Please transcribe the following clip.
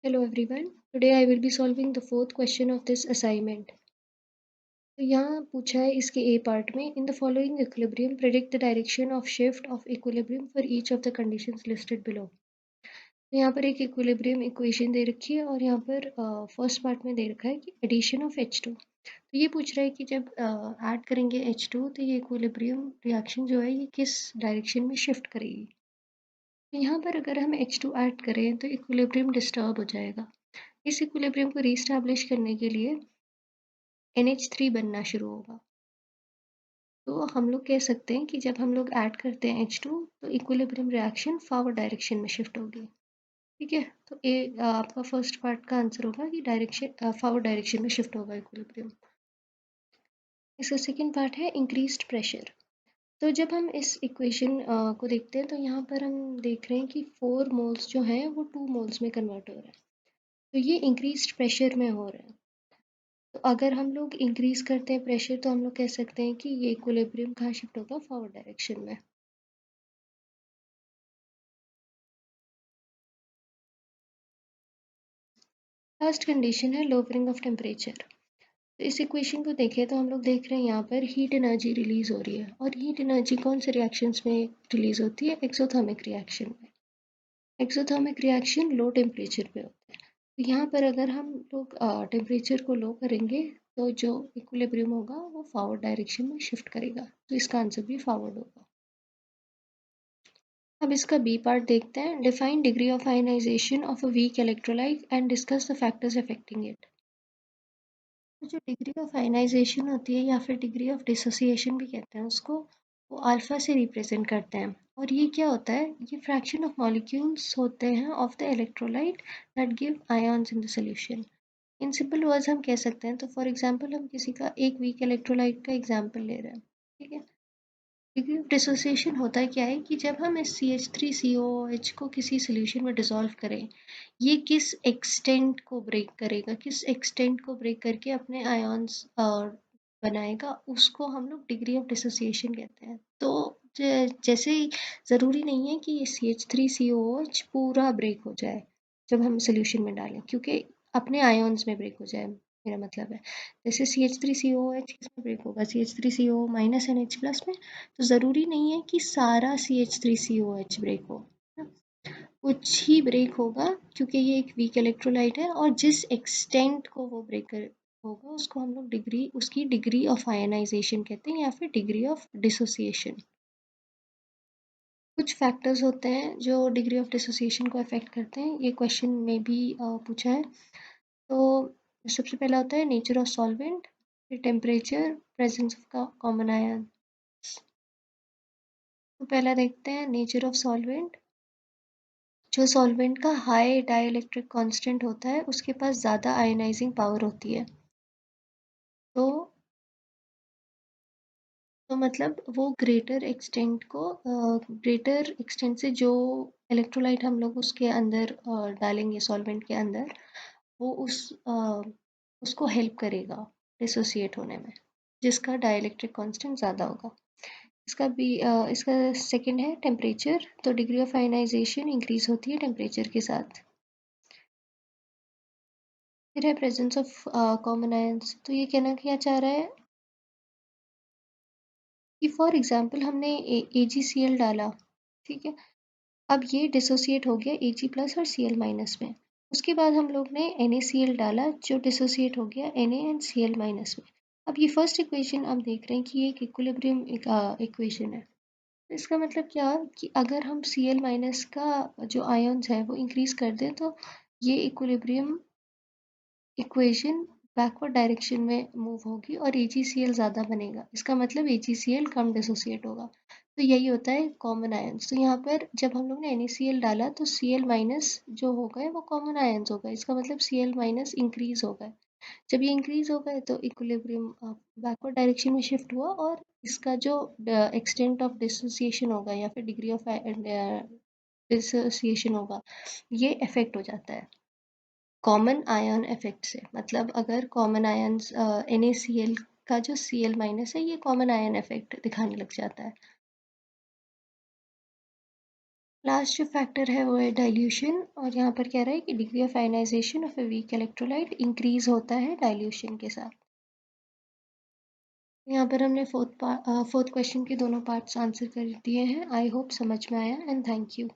Hello everyone. Today I will be solving the fourth question of this assignment. तो यहाँ पूछा है इसके A part में in the following equilibrium predict the direction of shift of equilibrium for each of the conditions listed below. तो यहाँ पर एक equilibrium equation दे रखी है और यहाँ पर फर्स्ट पार्ट में दे रखा है कि addition of H2. तो ये पूछ रहा है कि जब ऐड करेंगे H2 तो ये equilibrium reaction जो है ये किस डायरेक्शन में शिफ्ट करेगी. तो यहाँ पर अगर हम H2 ऐड करें तो equilibrium डिस्टर्ब हो जाएगा. इस इक्विलिब्रियम को रीस्टैब्लिश करने के लिए NH3 बनना शुरू होगा. तो हम लोग कह सकते हैं कि जब हम लोग ऐड करते हैं H2 तो इक्विलिब्रियम रिएक्शन फॉरवर्ड डायरेक्शन में शिफ्ट होगी. ठीक है, तो आपका फर्स्ट पार्ट का आंसर होगा कि डायरेक्शन फॉरवर्ड डायरेक्शन में शिफ्ट होगा इक्विलिब्रियम. इसका सेकेंड पार्ट है इंक्रीज्ड प्रेशर. तो जब हम इस इक्वेशन को देखते हैं तो यहाँ पर हम देख रहे हैं कि 4 मोल्स जो हैं वो 2 मोल्स में कन्वर्ट हो रहा है. तो ये इंक्रीज्ड प्रेशर में हो रहा है. तो अगर हम लोग इंक्रीज करते हैं प्रेशर तो हम लोग कह सकते हैं कि ये इक्विलिब्रियम कहाँ शिफ्ट होगा, फॉरवर्ड डायरेक्शन में. लास्ट कंडीशन है लोअरिंग ऑफ टेम्परेचर. तो इस इक्वेशन को देखें तो हम लोग देख रहे हैं यहाँ पर हीट एनर्जी रिलीज हो रही है और हीट एनर्जी कौन से रिएक्शंस में रिलीज होती है, एक्सोथर्मिक रिएक्शन में. एक्सोथर्मिक रिएक्शन लो टेम्परेचर पे होता है. तो यहाँ पर अगर हम लोग टेम्परेचर को लो करेंगे तो जो इक्विलिब्रियम होगा वो फॉरवर्ड डायरेक्शन में शिफ्ट करेगा. तो इसका आंसर भी फॉरवर्ड होगा. अब इसका बी पार्ट देखते हैं. Define degree of ionisation of a weak electrolyte and discuss the factors affecting it. तो जो डिग्री ऑफ आयनाइजेशन होती है या फिर डिग्री ऑफ डिसोसिएशन भी कहते हैं उसको, वो अल्फा से रिप्रेजेंट करते हैं. और ये क्या होता है, ये फ्रैक्शन ऑफ मॉलिक्यूल्स होते हैं of the electrolyte that give ions in the solution. In simple words हम कह सकते हैं. तो फॉर एग्जांपल हम किसी का एक वीक इलेक्ट्रोलाइट का एग्जांपल ले रहे हैं. ठीक है, डिग्री ऑफ डिसोसिएशन होता है क्या है कि जब हम इस CH3COOH को किसी सोल्यूशन में डिसॉल्व करें, ये किस एक्सटेंट को ब्रेक करेगा, किस एक्सटेंट को ब्रेक करके अपने आयॉन्स बनाएगा, उसको हम लोग डिग्री ऑफ डिसोसिएशन कहते हैं. तो जैसे ज़रूरी नहीं है कि ये CH3COOH पूरा ब्रेक हो जाए जब हम सोल्यूशन में डालें, क्योंकि अपने आयॉन्स में ब्रेक हो जाए मेरा मतलब है. जैसे CH3COOH किसमें ब्रेक होगा, CH3CO माइनस NH प्लस में. तो ज़रूरी नहीं है कि सारा CH3COH ब्रेक हो, कुछ ही ब्रेक होगा क्योंकि ये एक वीक इलेक्ट्रोलाइट है. और जिस एक्सटेंट को वो ब्रेक कर होगा उसको हम लोग उसकी डिग्री ऑफ आयनाइजेशन कहते हैं या फिर डिग्री ऑफ डिसोसिएशन. कुछ फैक्टर्स होते हैं जो डिग्री ऑफ डिसोसिएशन को अफेक्ट करते हैं. ये क्वेश्चन में भी पूछा है. तो सबसे पहला होता है नेचर ऑफ सॉल्वेंट, फिर temperature, presence of common ion. तो पहला देखते हैं नेचर ऑफ सॉल्वेंट. जो सॉल्वेंट का हाई डाइइलेक्ट्रिक कांस्टेंट होता है उसके पास ज़्यादा आयनाइजिंग पावर होती है. तो मतलब वो ग्रेटर एक्सटेंट से जो इलेक्ट्रोलाइट हम लोग उसके अंदर डालेंगे सॉल्वेंट के अंदर, वो उसको हेल्प करेगा डिसोसिएट होने में, जिसका डाइइलेक्ट्रिक कांस्टेंट ज़्यादा होगा. इसका सेकंड है टेम्परेचर. तो डिग्री ऑफ आयनाइजेशन इंक्रीज होती है टेम्परेचर के साथ. फिर है प्रेजेंस ऑफ कॉमन आयंस. तो ये कहना क्या चाह रहा है कि फॉर एग्जांपल हमने AgCl डाला. ठीक है, अब ये डिसोसिएट हो गया Ag प्लस और Cl माइनस में. उसके बाद हम लोग ने NaCl डाला जो डिसोसिएट हो गया Na एंड Cl माइनस में. अब ये फर्स्ट इक्वेशन आप देख रहे हैं कि ये एक इक्विलिब्रियम इक्वेशन है. इसका मतलब क्या कि अगर हम Cl माइनस का जो आयन्स है वो इंक्रीज कर दें तो ये इक्विलिब्रियम इक्वेशन बैकवर्ड डायरेक्शन में मूव होगी और AgCl ज़्यादा बनेगा. इसका मतलब AgCl कम डिसोसिएट होगा. तो यही होता है कॉमन आयंस. तो यहाँ पर जब हम लोग ने NaCl डाला तो Cl माइनस जो हो गए वो कॉमन आयंस हो गए. इसका मतलब Cl माइनस इंक्रीज हो गए. जब ये इंक्रीज हो गए तो इक्विलिब्रियम बैकवर्ड डायरेक्शन में शिफ्ट हुआ और इसका जो एक्सटेंट ऑफ डिसोसिएशन होगा या फिर डिग्री ऑफ डिसोसिएशन होगा ये इफेक्ट हो जाता है कॉमन आयन इफेक्ट से. मतलब अगर कॉमन आयन्स NaCl का जो Cl माइनस है ये कॉमन आयन इफेक्ट दिखाने लग जाता है. लास्ट जो फैक्टर है वो है डाइल्यूशन, और यहाँ पर कह रहा है कि degree of ionisation of a weak electrolyte increase होता है डाइल्यूशन के साथ। यहाँ पर हमने फोर्थ क्वेश्चन के दोनों पार्ट्स आंसर कर दिए हैं। आई होप समझ में आया, एंड थैंक यू।